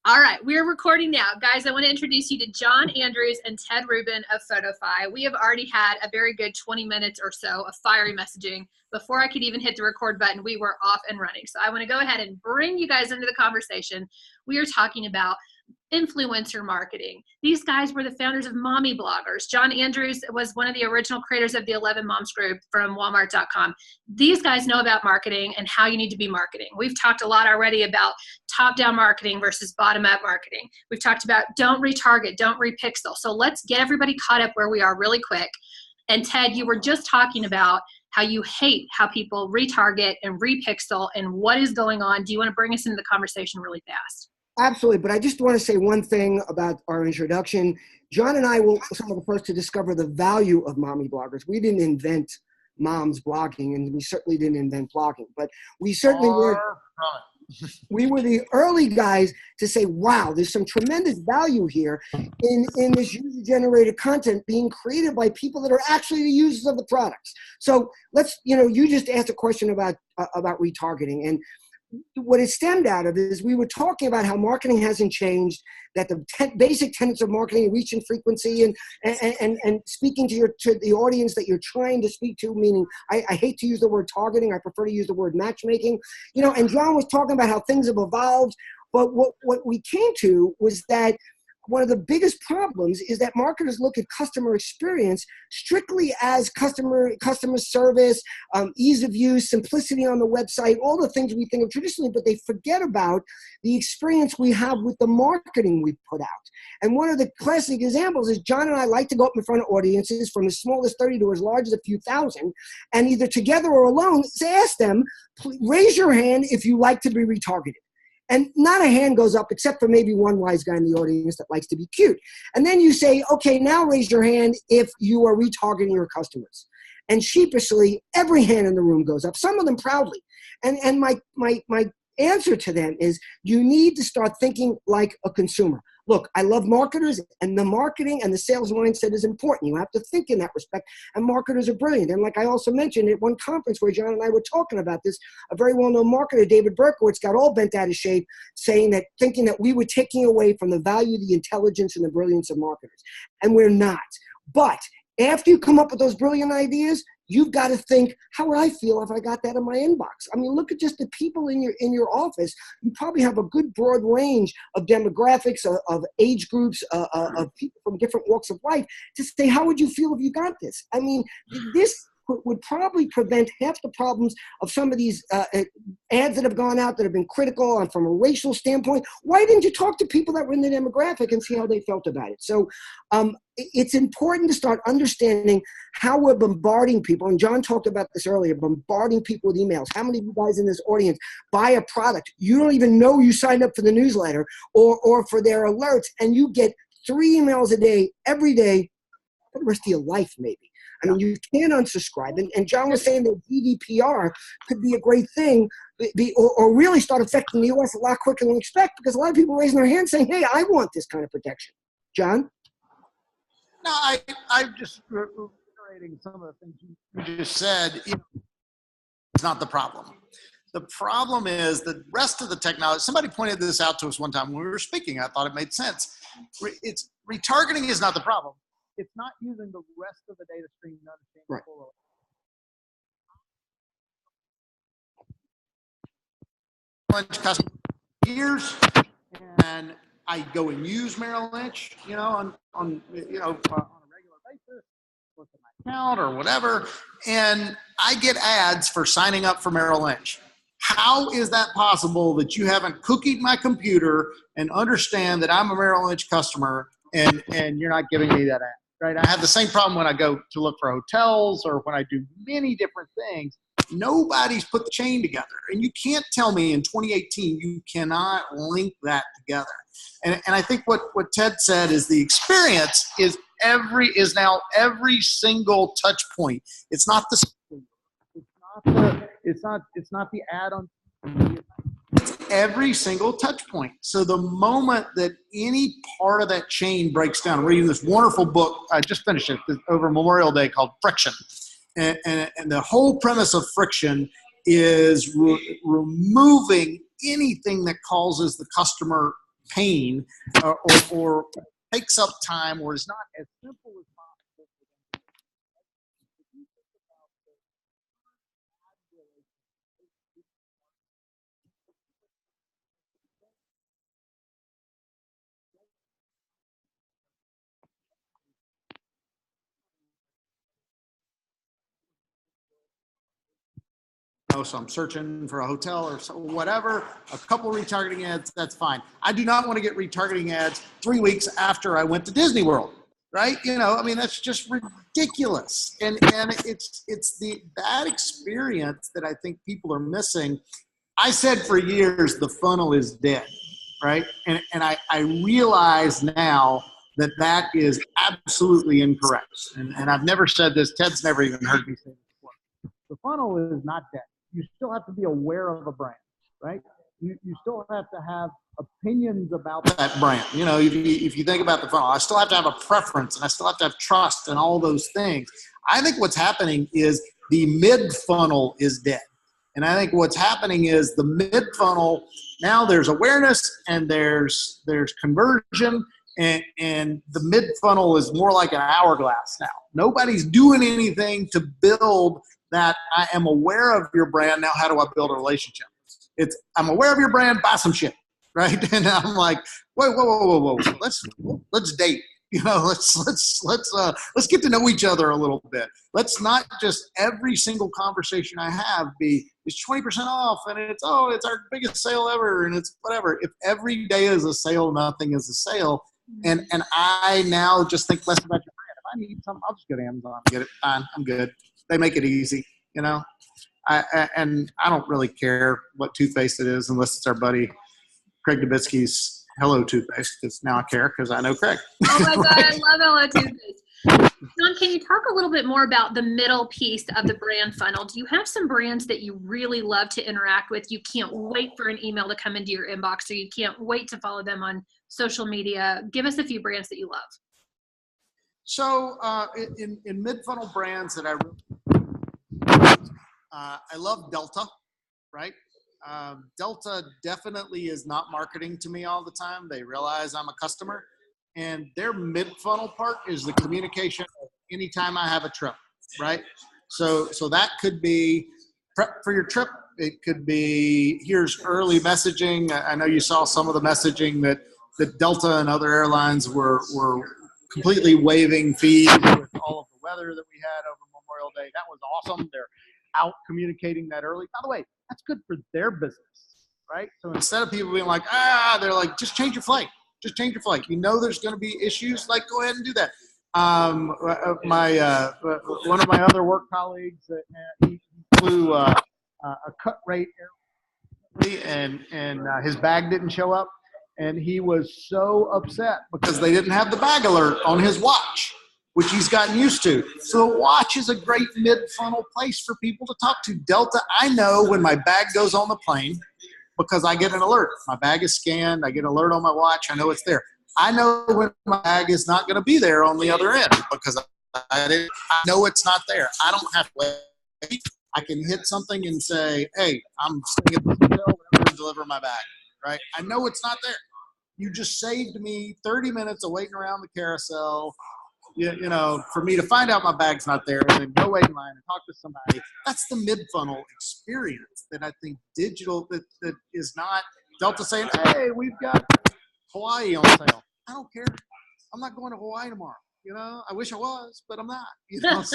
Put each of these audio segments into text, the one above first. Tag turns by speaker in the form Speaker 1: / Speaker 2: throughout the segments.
Speaker 1: All right, we're recording now. Guys, I want to introduce you to John Andrews and Ted Rubin of PhotoFi. We have already had a very good 20 minutes or so of fiery messaging. Before I could even hit the record button, we were off and running. So I want to go ahead and bring you guys into the conversation. We are talking about influencer marketing. These guys were the founders of mommy bloggers. John Andrews was one of the original creators of the 11 Moms group from Walmart.com. These guys know about marketing and how you need to be marketing. We've talked a lot already about top-down marketing versus bottom-up marketing. We've talked about don't retarget, don't repixel. So let's get everybody caught up where we are really quick. And Ted, you were just talking about how you hate how people retarget and repixel and what is going on. Do you want to bring us into the conversation really fast?
Speaker 2: Absolutely, but I just want to say one thing about our introduction. John and I were some of the first to discover the value of mommy bloggers. We didn't invent moms blogging, and we certainly didn't invent blogging, but we certainly we were the early guys to say, wow, there's some tremendous value here in this user-generated content being created by people that are actually the users of the products. So let's, you just asked a question about retargeting, and what it stemmed out of is we were talking about how marketing hasn't changed, that the basic tenets of marketing, reach and frequency, and speaking to the audience that you're trying to speak to, meaning I hate to use the word targeting, I prefer to use the word matchmaking, and John was talking about how things have evolved, but what we came to was that one of the biggest problems is that marketers look at customer experience strictly as customer service, ease of use, simplicity on the website, all the things we think of traditionally, but they forget about the experience we have with the marketing we put out. And one of the classic examples is John and I like to go up in front of audiences from as small as 30 to as large as a few thousand, and either together or alone, ask them, raise your hand if you like to be retargeted. And not a hand goes up except for maybe one wise guy in the audience that likes to be cute. And then you say, okay, now raise your hand if you are retargeting your customers. And sheepishly, every hand in the room goes up, some of them proudly. And my answer to them is you need to start thinking like a consumer. Look, I love marketers, and the marketing and the sales mindset is important. You have to think in that respect, and marketers are brilliant. And like I also mentioned at one conference where John and I were talking about this, a very well-known marketer, David Berkowitz, got all bent out of shape, thinking that we were taking away from the value, the intelligence, and the brilliance of marketers. And we're not. But after you come up with those brilliant ideas, you've got to think, how would I feel if I got that in my inbox? I mean, look at just the people in your office. You probably have a good broad range of demographics, of age groups, of people from different walks of life to say, how would you feel if you got this? I mean, this would probably prevent half the problems of some of these ads that have gone out that have been critical and from a racial standpoint. Why didn't you talk to people that were in the demographic and see how they felt about it? So it's important to start understanding how we're bombarding people. And John talked about this earlier, bombarding people with emails. How many of you guys in this audience buy a product? You don't even know you signed up for the newsletter or for their alerts, and you get 3 emails a day, every day, for the rest of your life maybe. I mean, you can't unsubscribe. And John was saying that GDPR could be a great thing or really start affecting the U.S. a lot quicker than we expect, because a lot of people are raising their hands saying, hey, I want this kind of protection. John?
Speaker 3: No, I'm just reiterating some of the things you just said. It's not the problem. The problem is the rest of the technology. Somebody pointed this out to us one time when we were speaking. I thought it made sense. Retargeting is not the problem. It's not using the rest of the data stream to understand the full. Customer years, and I go and use Merrill Lynch, on a regular basis, look at my account or whatever, and I get ads for signing up for Merrill Lynch. How is that possible that you haven't cookied my computer and understand that I'm a Merrill Lynch customer and you're not giving me that ad? Right? I have the same problem when I go to look for hotels or when I do many different things. Nobody's put the chain together. And you can't tell me in 2018 you cannot link that together. And I think what Ted said is the experience is now every single touch point. It's not the it's not the add-on. It's every single touch point. So the moment that any part of that chain breaks down, I'm reading this wonderful book, I just finished it over Memorial Day, called Friction. And the whole premise of friction is removing anything that causes the customer pain or takes up time or is not as simple as possible. So I'm searching for a hotel or so, whatever, a couple retargeting ads, that's fine. I do not want to get retargeting ads 3 weeks after I went to Disney World, right? I mean, that's just ridiculous. And it's the bad experience that I think people are missing. I said for years, the funnel is dead, right? And I realize now that is absolutely incorrect. And I've never said this. Ted's never even heard me say this before. The funnel is not dead. You still have to be aware of a brand, right? You still have to have opinions about that brand. If you think about the funnel, I still have to have a preference and I still have to have trust and all those things. I think what's happening is the mid-funnel is dead. And I think what's happening is the mid-funnel, now there's awareness and there's conversion, and the mid-funnel is more like an hourglass now. Nobody's doing anything to build that. I am aware of your brand. Now, how do I build a relationship? I'm aware of your brand, buy some shit, right? And I'm like, whoa. Let's date. Let's get to know each other a little bit. Let's not just every single conversation I have be it's 20% off and it's our biggest sale ever and it's whatever. If every day is a sale, nothing is a sale. And I now just think less about your brand. If I need something, I'll just go to Amazon and get it. Fine, I'm good. They make it easy, and I don't really care what toothpaste it is unless it's our buddy Craig Dubitsky's Hello Toothpaste, because now I care because I know Craig.
Speaker 1: Oh my God, I love Hello Toothpaste. John, can you talk a little bit more about the middle piece of the brand funnel? Do you have some brands that you really love to interact with? You can't wait for an email to come into your inbox, or you can't wait to follow them on social media. Give us a few brands that you love.
Speaker 3: So in mid-funnel brands that I love Delta, right? Delta definitely is not marketing to me all the time. They realize I'm a customer, and their mid-funnel part is the communication anytime I have a trip, right? So that could be prep for your trip. It could be here's early messaging. I know you saw some of the messaging that Delta and other airlines were completely waiving fees with all of the weather that we had over Memorial Day. That was awesome. They're out communicating that early. By the way, that's good for their business, right? So instead of people being like, they're like, just change your flight. Just change your flight. There's going to be issues. Like, go ahead and do that. One of my other work colleagues, he flew a cut rate airplane, and his bag didn't show up. And he was so upset because they didn't have the bag alert on his watch, which he's gotten used to. So the watch is a great mid-funnel place for people to talk to. Delta, I know when my bag goes on the plane because I get an alert. My bag is scanned. I get an alert on my watch. I know it's there. I know when my bag is not going to be there on the other end because I know it's not there. I don't have to wait. I can hit something and say, hey, I'm staying at the hotel and deliver my bag. Right? I know it's not there. You just saved me 30 minutes of waiting around the carousel, for me to find out my bag's not there and then go wait in line and talk to somebody. That's the mid-funnel experience that I think digital, that is not Delta saying, hey, we've got Hawaii on sale. I don't care. I'm not going to Hawaii tomorrow. I wish I was, but I'm not.
Speaker 1: Don't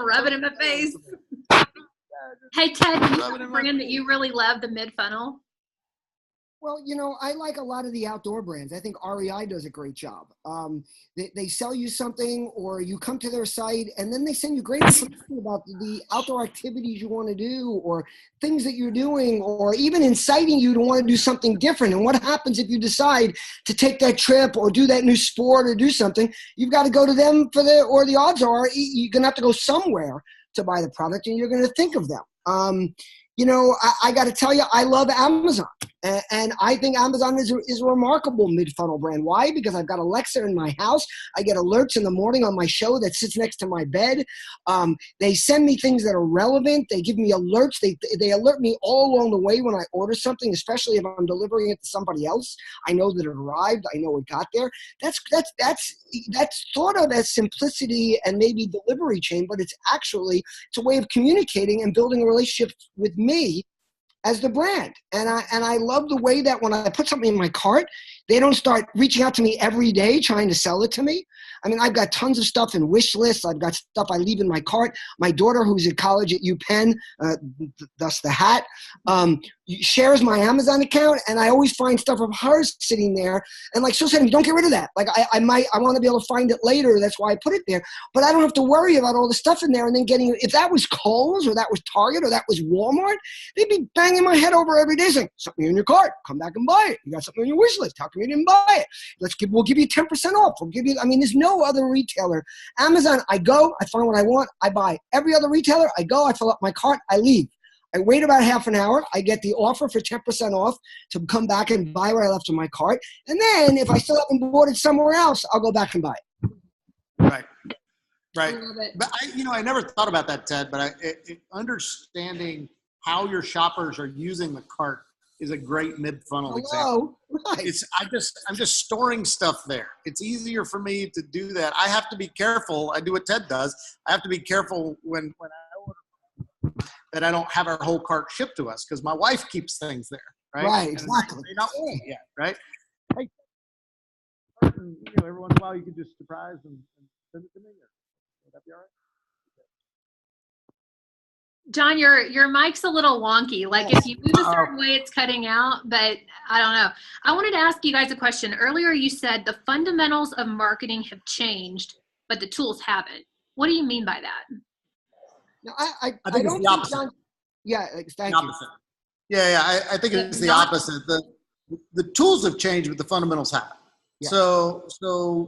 Speaker 1: rub it in my face. Hey, Ted, do you have a brand that you really love, the mid-funnel?
Speaker 2: Well, I like a lot of the outdoor brands. I think REI does a great job. They sell you something, or you come to their site, and then they send you great information about the outdoor activities you want to do, or things that you're doing, or even inciting you to want to do something different. And what happens if you decide to take that trip or do that new sport or do something? You've got to go to them or the odds are you're going to have to go somewhere to buy the product, and you're going to think of them. I got to tell you, I love Amazon. And I think Amazon is a remarkable mid-funnel brand. Why? Because I've got Alexa in my house. I get alerts in the morning on my show that sits next to my bed. They send me things that are relevant. They give me alerts. They alert me all along the way when I order something, especially if I'm delivering it to somebody else. I know that it arrived. I know it got there. That's thought of as simplicity and maybe delivery chain, but it's a way of communicating and building a relationship with me as the brand. And I love the way that when I put something in my cart, they don't start reaching out to me every day trying to sell it to me. I mean, I've got tons of stuff in wish lists. I've got stuff I leave in my cart. My daughter, who's at college at UPenn, thus the hat, shares my Amazon account, and I always find stuff of hers sitting there. And like she'll say to me, don't get rid of that. Like I want to be able to find it later. That's why I put it there. But I don't have to worry about all the stuff in there and then getting, if that was Kohl's or that was Target or that was Walmart, they'd be banging my head over every day saying, something in your cart, come back and buy it. You got something on your wish list. How come you didn't buy it? We'll give you 10% off. There's no other retailer. Amazon, I go, I find what I want, I buy. Every other retailer, I go, I fill up my cart, I leave. I wait about half an hour. I get the offer for 10% off to come back and buy what I left in my cart. And then if I still haven't bought it somewhere else, I'll go back and buy it.
Speaker 3: Right. Right. But I never thought about that, Ted, but understanding how your shoppers are using the cart is a great mid-funnel example.
Speaker 2: Right.
Speaker 3: I'm just storing stuff there. It's easier for me to do that. I have to be careful. I do what Ted does. I have to be careful when I order that I don't have our whole cart shipped to us because my wife keeps things there. Right.
Speaker 2: Right. Exactly.
Speaker 3: They're not old yet. Right. Hey, every once in a while you can just surprise and send it to me. Would that be all right?
Speaker 1: John, your mic's a little wonky. Like if you move a certain way, it's cutting out, but I don't know. I wanted to ask you guys a question. Earlier, you said the fundamentals of marketing have changed, but the tools haven't. What do you mean by that?
Speaker 3: No, I think it's the opposite.
Speaker 2: John, yeah, thank you.
Speaker 3: Yeah, I think it's the opposite. The tools have changed, but the fundamentals haven't. Yeah. So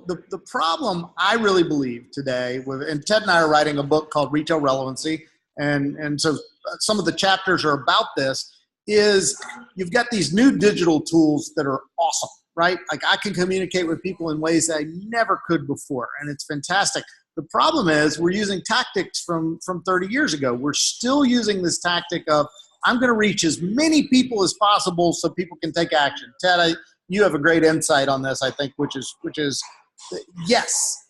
Speaker 3: the problem I really believe today and Ted and I are writing a book called Retail Relevancy. And so some of the chapters are about this is you've got these new digital tools that are awesome, right? Like I can communicate with people in ways that I never could before. And it's fantastic. The problem is we're using tactics from 30 years ago. We're still using this tactic of I'm going to reach as many people as possible so people can take action. Ted, you have a great insight on this, I think, which is yes.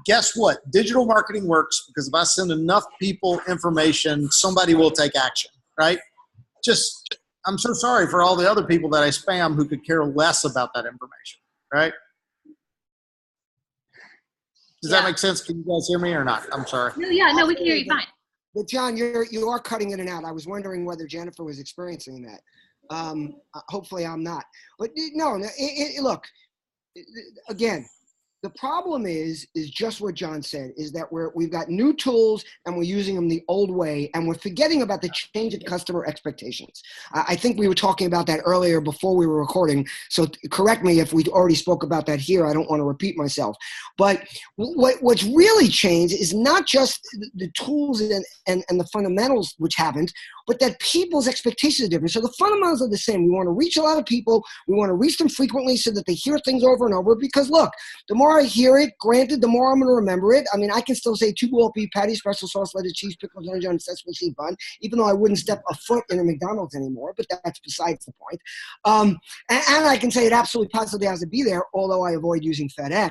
Speaker 3: Guess what? Digital marketing works because if I send enough people information, somebody will take action, right? I'm so sorry for all the other people that I spam who could care less about that information, right? Does that make sense? Can you guys hear me or not? I'm sorry.
Speaker 1: No, we can hear you fine.
Speaker 2: But John, you are cutting in and out. I was wondering whether Jennifer was experiencing that. Hopefully I'm not. But no, look, again, the problem is just what John said, is that we've got new tools and we're using them the old way and we're forgetting about the change in customer expectations. I think we were talking about that earlier before we were recording, so correct me if we already spoke about that here. I don't want to repeat myself. But what's really changed is not just the tools and the fundamentals, which haven't, but that people's expectations are different. So the fundamentals are the same. We want to reach a lot of people. We want to reach them frequently so that they hear things over and over because, look, the more I hear it, granted, the more I'm going to remember it. I mean, I can still say 2 boiled beef patties, special sauce, lettuce, cheese, pickles, orange on sesame seed bun, even though I wouldn't step a foot in a McDonald's anymore, but that's besides the point. And I can say it absolutely positively has to be there, although I avoid using FedEx.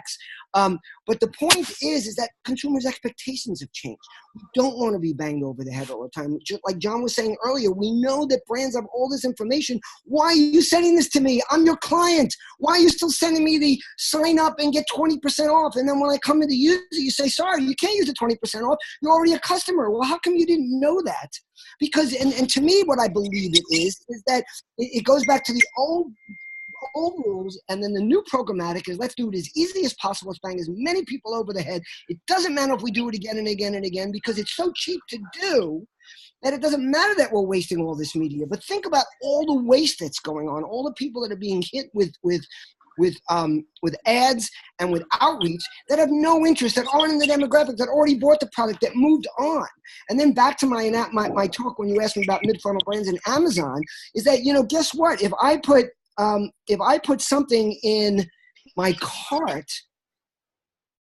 Speaker 2: But the point is that consumers' expectations have changed. We don't want to be banged over the head all the time. Just like John was saying earlier, we know that brands have all this information. Why are you sending this to me? I'm your client. Why are you still sending me the sign up and get 20% off? And then when I come in to use it, you say, sorry, you can't use the 20% off. You're already a customer. Well, how come you didn't know that? Because, and to me, what I believe it is that it goes back to the old rules, and then the new programmatic is let's do it as easy as possible. Let's bang as many people over the head. It doesn't matter if we do it again and again and again because it's so cheap to do that it doesn't matter that we're wasting all this media. But think about all the waste that's going on, all the people that are being hit with with ads and with outreach that have no interest, that aren't in the demographic, that already bought the product, that moved on. And then back to my talk when you asked me about mid-funnel brands and Amazon, is that, guess what? If I put something in my cart,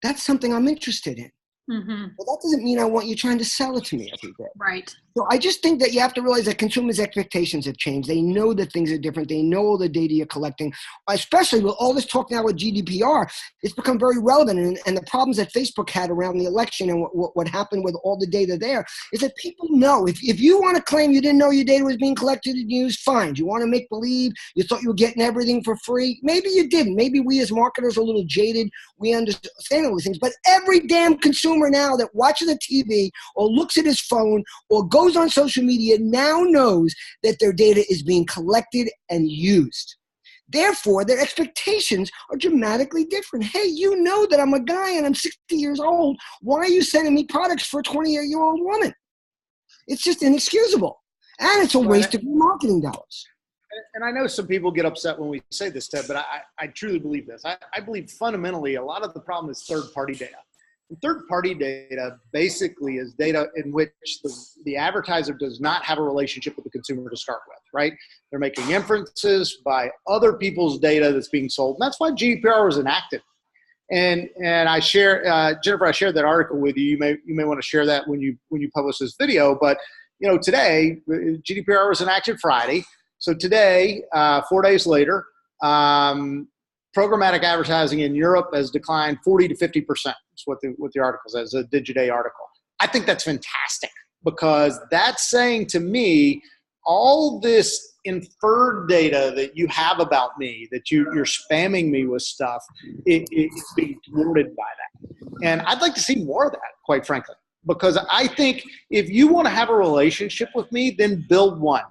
Speaker 2: that's something I'm interested in.
Speaker 1: Mm-hmm.
Speaker 2: But that doesn't mean I want you trying to sell it to me every day.
Speaker 1: Right.
Speaker 2: So I just think that you have to realize that consumers' expectations have changed. They know that things are different. They know all the data you're collecting, especially with all this talk now with GDPR. It's become very relevant. And the problems that Facebook had around the election and what happened with all the data there is that people know. If you want to claim you didn't know your data was being collected and used, fine. You want to make believe you thought you were getting everything for free? Maybe you didn't. Maybe we as marketers are a little jaded. We understand all these things. But every damn consumer now that watches the TV or looks at his phone or goes on social media now knows that their data is being collected and used. Therefore, their expectations are dramatically different. Hey, you know that I'm a guy and I'm 60 years old. Why are you sending me products for a 28-year-old woman? It's just inexcusable. And it's a waste of your marketing dollars.
Speaker 3: And I know some people get upset when we say this, Ted, but I truly believe this. I believe fundamentally a lot of the problem is third-party data. And third-party data basically is data in which the advertiser does not have a relationship with the consumer to start with, right? They're making inferences by other people's data that's being sold. And that's why GDPR was enacted. And I share, Jennifer, I shared that article with you. You may want to share that when you publish this video. But today GDPR was enacted Friday. So today, 4 days later, programmatic advertising in Europe has declined 40 to 50%. That's what the article says, a Digiday article. I think that's fantastic because that's saying to me, all this inferred data that you have about me, that you're spamming me with stuff, it's being thwarted by that. And I'd like to see more of that, quite frankly, because I think if you want to have a relationship with me, then build one.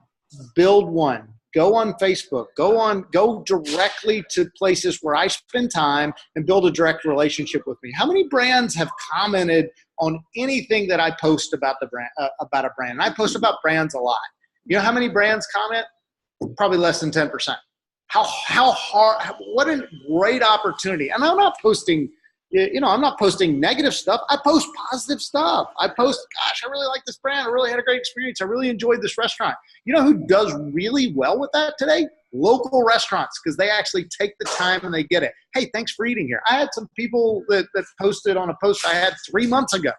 Speaker 3: Build one. Go on Facebook, go directly to places where I spend time and build a direct relationship with me. How many brands have commented on anything that I post about the brand, about a brand? And I post about brands a lot. You know how many brands comment? Probably less than 10%. How hard, what a great opportunity. And I'm not posting, I'm not posting negative stuff. I post positive stuff. I post, gosh, I really like this brand. I really had a great experience. I really enjoyed this restaurant. You know who does really well with that today? Local restaurants, because they actually take the time and they get it. Hey, thanks for eating here. I had some people that posted on a post I had 3 months ago.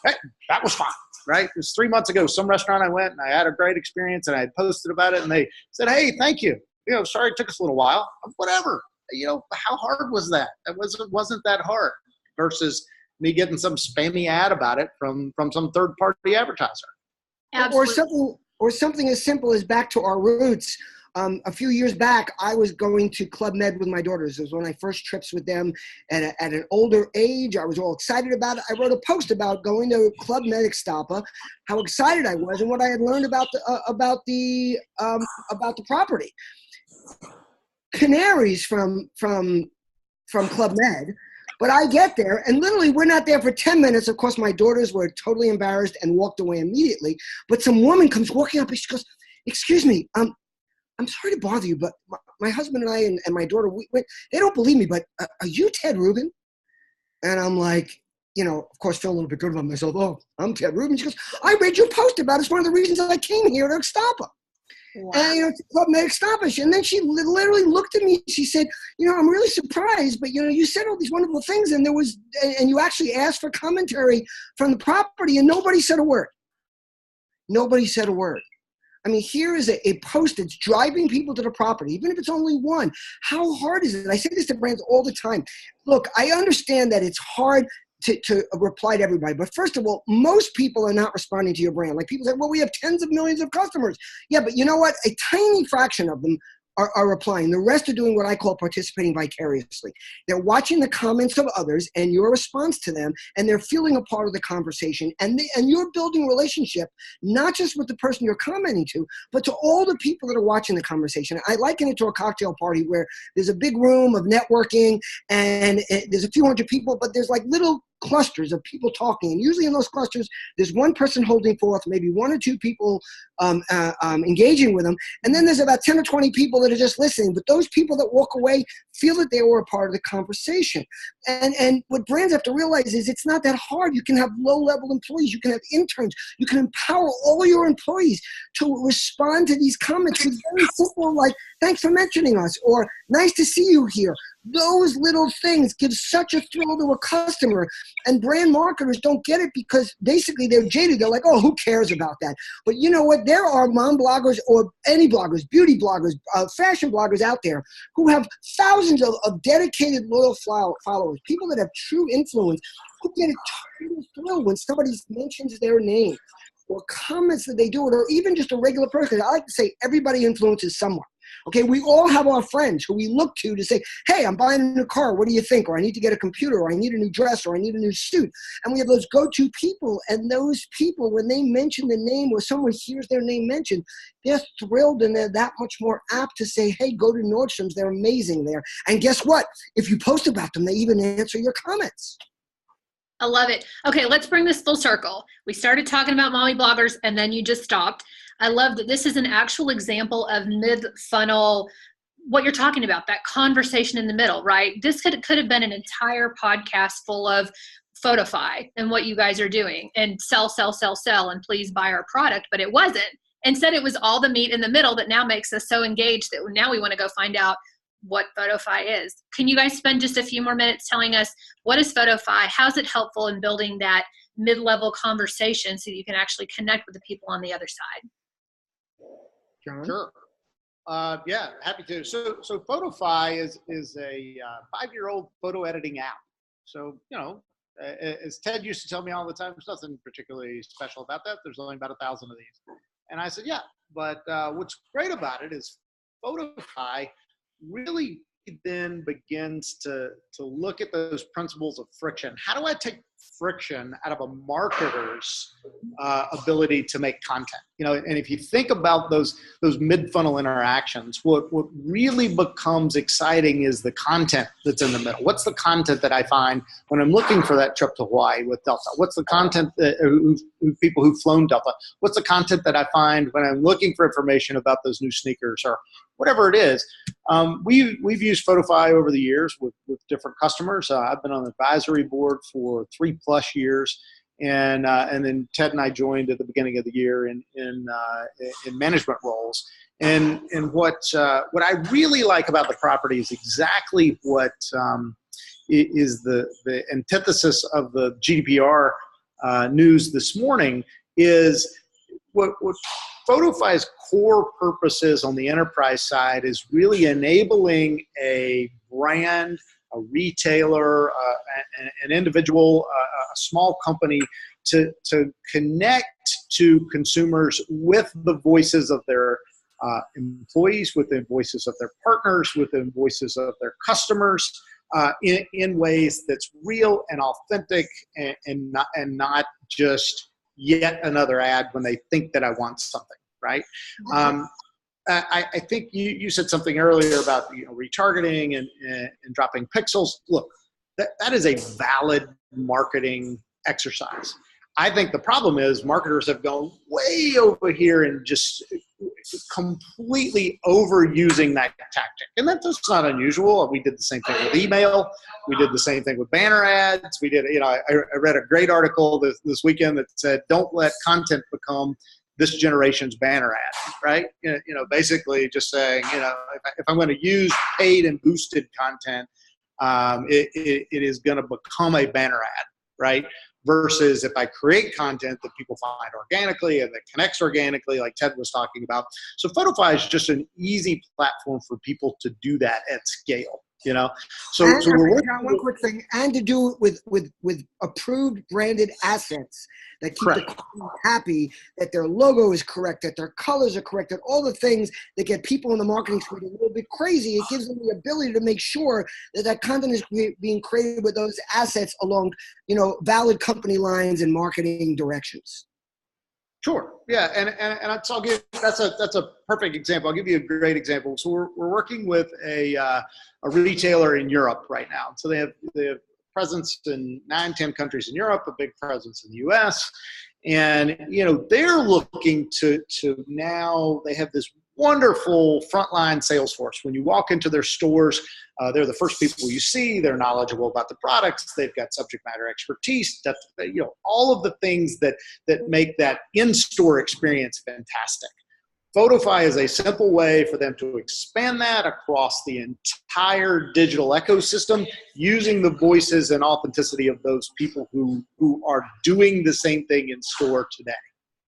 Speaker 3: Hey, that was fine, right? It was 3 months ago. Some restaurant I went and I had a great experience and I had posted about it and they said, hey, thank you. Sorry it took us a little while. Whatever. How hard was that? It wasn't that hard versus me getting some spammy ad about it from some third-party advertiser.
Speaker 1: Absolutely.
Speaker 2: Or something as simple as back to our roots. A few years back, I was going to Club Med with my daughters. It was one of my first trips with them. And at an older age, I was all excited about it. I wrote a post about going to Club Med Ixtapa, how excited I was, and what I had learned about the property. Canaries from Club Med, but I get there and literally we're not there for 10 minutes. Of course, my daughters were totally embarrassed and walked away immediately. But some woman comes walking up and she goes, "Excuse me, I'm sorry to bother you, but my husband and I and my daughter, they don't believe me, but are you Ted Rubin?" And I'm like, of course, feel a little bit good about myself. Oh, I'm Ted Rubin. She goes, "I read your post about it. It's one of the reasons I came here to Ixtapa." Wow. And Club Med Ixtapa. And then she literally looked at me. She said, "I'm really surprised, but you said all these wonderful things, and you actually asked for commentary from the property, and nobody said a word. Nobody said a word." I mean, here is a post that's driving people to the property, even if it's only one. How hard is it? I say this to brands all the time. Look, I understand that it's hard to reply to everybody. But first of all, most people are not responding to your brand. Like people say, well, we have tens of millions of customers. Yeah, but you know what? A tiny fraction of them are replying. The rest are doing what I call participating vicariously. They're watching the comments of others and your response to them, and they're feeling a part of the conversation. And you're building relationship, not just with the person you're commenting to, but to all the people that are watching the conversation. I liken it to a cocktail party where there's a big room of networking and there's a few hundred people, but there's like little clusters of people talking. And usually in those clusters, there's one person holding forth, maybe one or two people engaging with them. And then there's about 10 or 20 people that are just listening. But those people that walk away feel that they were a part of the conversation. And what brands have to realize is it's not that hard. You can have low-level employees. You can have interns. You can empower all your employees to respond to these comments with very simple, like, thanks for mentioning us, or nice to see you here. Those little things give such a thrill to a customer, and brand marketers don't get it because basically they're jaded. They're like, oh, who cares about that? But you know what? There are mom bloggers or any bloggers, beauty bloggers, fashion bloggers out there who have thousands of dedicated loyal followers, people that have true influence, who get a total thrill when somebody mentions their name or comments that they do it, or even just a regular person. I like to say everybody influences someone. Okay, we all have our friends who we look to say, hey, I'm buying a new car. What do you think? Or I need to get a computer, or I need a new dress, or I need a new suit. And we have those go-to people. And those people, when they mention the name or someone hears their name mentioned, they're thrilled and they're that much more apt to say, hey, go to Nordstrom's. They're amazing there. And guess what? If you post about them, they even answer your comments.
Speaker 1: I love it. Okay, let's bring this full circle. We started talking about mommy bloggers and then you just stopped. I love that this is an actual example of mid-funnel, what you're talking about, that conversation in the middle, right? This could have been an entire podcast full of Photify and what you guys are doing and sell, and please buy our product, but it wasn't. Instead, it was all the meat in the middle that now makes us so engaged that now we want to go find out what Photify is. Can you guys spend just a few more minutes telling us what is Photify? How's it helpful in building that mid-level conversation so that you can actually connect with the people on the other side?
Speaker 2: John?
Speaker 3: Sure. Yeah, happy to. So Photify is a 5-year-old photo editing app. So, you know, as Ted used to tell me all the time, there's nothing particularly special about that. There's only about 1,000 of these. And I said, yeah, but what's great about it is Photify really then begins to look at those principles of friction. How do I take friction out of a marketer's ability to make content? You know, and if you think about those mid-funnel interactions, what really becomes exciting is the content that's in the middle. What's the content that I find when I'm looking for that trip to Hawaii with Delta? What's the content people who've flown Delta? What's the content that I find when I'm looking for information about those new sneakers or whatever it is? We've used Photify over the years with different customers. I've been on the advisory board for 3+ years, and then Ted and I joined at the beginning of the year in management roles. And what I really like about the property is exactly what is the antithesis of the GDPR news this morning is what Photify's core purpose is on the enterprise side is really enabling a brand, a retailer, an individual, a small company to connect to consumers with the voices of their employees, with the voices of their partners, with the voices of their customers, in ways that's real and authentic and not just yet another ad when they think that I want something, right? I think you said something earlier about retargeting and dropping pixels. Look, that is a valid marketing exercise. I think the problem is marketers have gone way over here and just completely overusing that tactic. And that's not unusual. We did the same thing with email. We did the same thing with banner ads. We did, I read a great article this weekend that said, don't let content become this generation's banner ad, right? Basically just saying, if I'm going to use paid and boosted content, it is going to become a banner ad, right? Versus if I create content that people find organically and that connects organically, like Ted was talking about. So Photify is just an easy platform for people to do that at scale, So
Speaker 2: one quick thing, and to do it with approved branded assets that keep the customer happy, that their logo is correct, that their colors are correct, that all the things that get people in the marketing suite a little bit crazy. It gives them the ability to make sure that content is being created with those assets along, valid company lines and marketing directions.
Speaker 3: Sure. Yeah, and I'll give that's a perfect example. I'll give you a great example. So we're working with a retailer in Europe right now. So they have presence in 9-10 countries in Europe, a big presence in the US. And, they're looking to now, they have this wonderful frontline sales force. When you walk into their stores, they're the first people you see. They're knowledgeable about the products. They've got subject matter expertise, all of the things that make that in-store experience fantastic. Photofy is a simple way for them to expand that across the entire digital ecosystem using the voices and authenticity of those people who are doing the same thing in store today,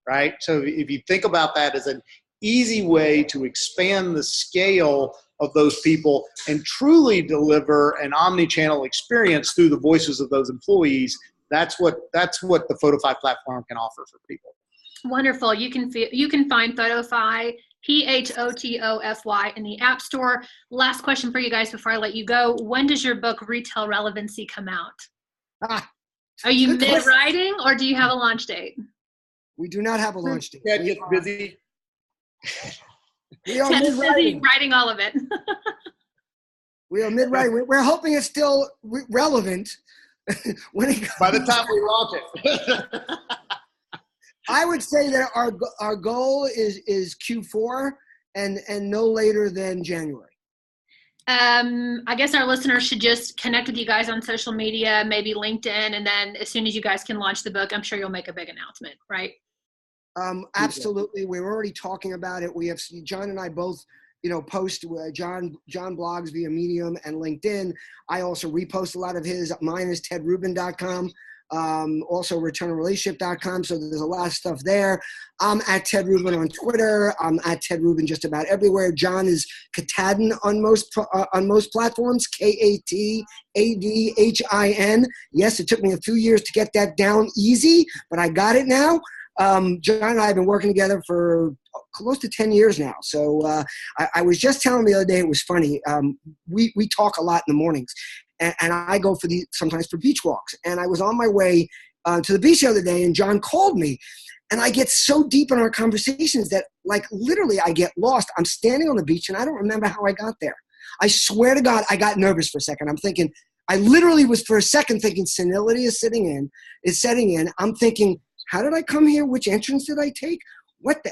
Speaker 3: right? So if you think about that as an easy way to expand the scale of those people and truly deliver an omni-channel experience through the voices of those employees, that's what the Photofy platform can offer for people.
Speaker 1: Wonderful. You can find Photofy, Photofy, in the App Store. Last question for you guys before I let you go. When does your book Retail Relevancy come out? Are you mid-writing or do you have a launch date?
Speaker 2: We do not have a launch date.
Speaker 3: Yeah, get busy.
Speaker 2: We are
Speaker 1: Ted's busy
Speaker 2: mid-writing.
Speaker 1: writing all of it.
Speaker 2: We are mid-writing. We're hoping it's still relevant when it comes.
Speaker 3: By the time we launch it.
Speaker 2: I would say that our goal is Q4 and no later than January.
Speaker 1: I guess our listeners should just connect with you guys on social media, maybe LinkedIn, and then as soon as you guys can launch the book, I'm sure you'll make a big announcement, right?
Speaker 2: Absolutely. We're already talking about it. We have John and I both, post. John blogs via Medium and LinkedIn. I also repost a lot of his. Mine is tedrubin.com. Also returnarelationship.com. So there's a lot of stuff there. I'm at Ted Rubin on Twitter. I'm at Ted Rubin just about everywhere. John is Katahdin on most platforms. Katadhin. Yes, it took me a few years to get that down easy, but I got it now. John and I have been working together for close to 10 years now. So I was just telling him the other day, it was funny. We talk a lot in the mornings. And I go sometimes for beach walks. And I was on my way to the beach the other day, and John called me. And I get so deep in our conversations that, literally I get lost. I'm standing on the beach, and I don't remember how I got there. I swear to God, I got nervous for a second. I'm thinking, I literally was for a second thinking senility is setting in. I'm thinking, how did I come here? Which entrance did I take?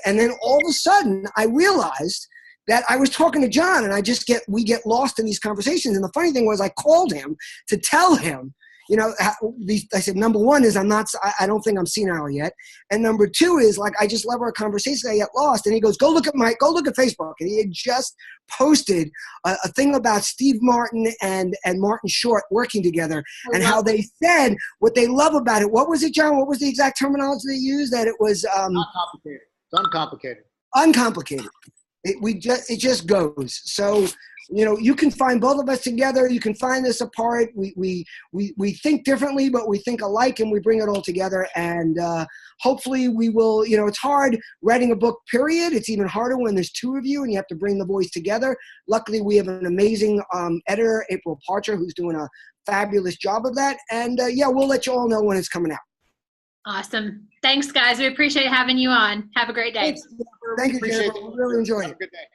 Speaker 2: And then all of a sudden, I realized that I was talking to John, and we get lost in these conversations. And the funny thing was, I called him to tell him, I said, number one is I don't think I'm senile yet. And number two is I just love our conversation. I get lost. And he goes, go look at Facebook. And he had just posted a thing about Steve Martin and Martin Short working together and how they said what they love about it. What was it, John? What was the exact terminology they used? That it was
Speaker 3: not complicated. It's uncomplicated.
Speaker 2: Uncomplicated. It just goes. So, you can find both of us together. You can find us apart. We think differently, but we think alike, and we bring it all together. And hopefully we will, it's hard writing a book, period. It's even harder when there's two of you and you have to bring the voice together. Luckily, we have an amazing editor, April Parcher, who's doing a fabulous job of that. And we'll let you all know when it's coming out.
Speaker 1: Awesome. Thanks, guys. We appreciate having you on. Have a great day.
Speaker 2: Thank you, Jennifer. We really enjoyed it.
Speaker 3: Have a good day.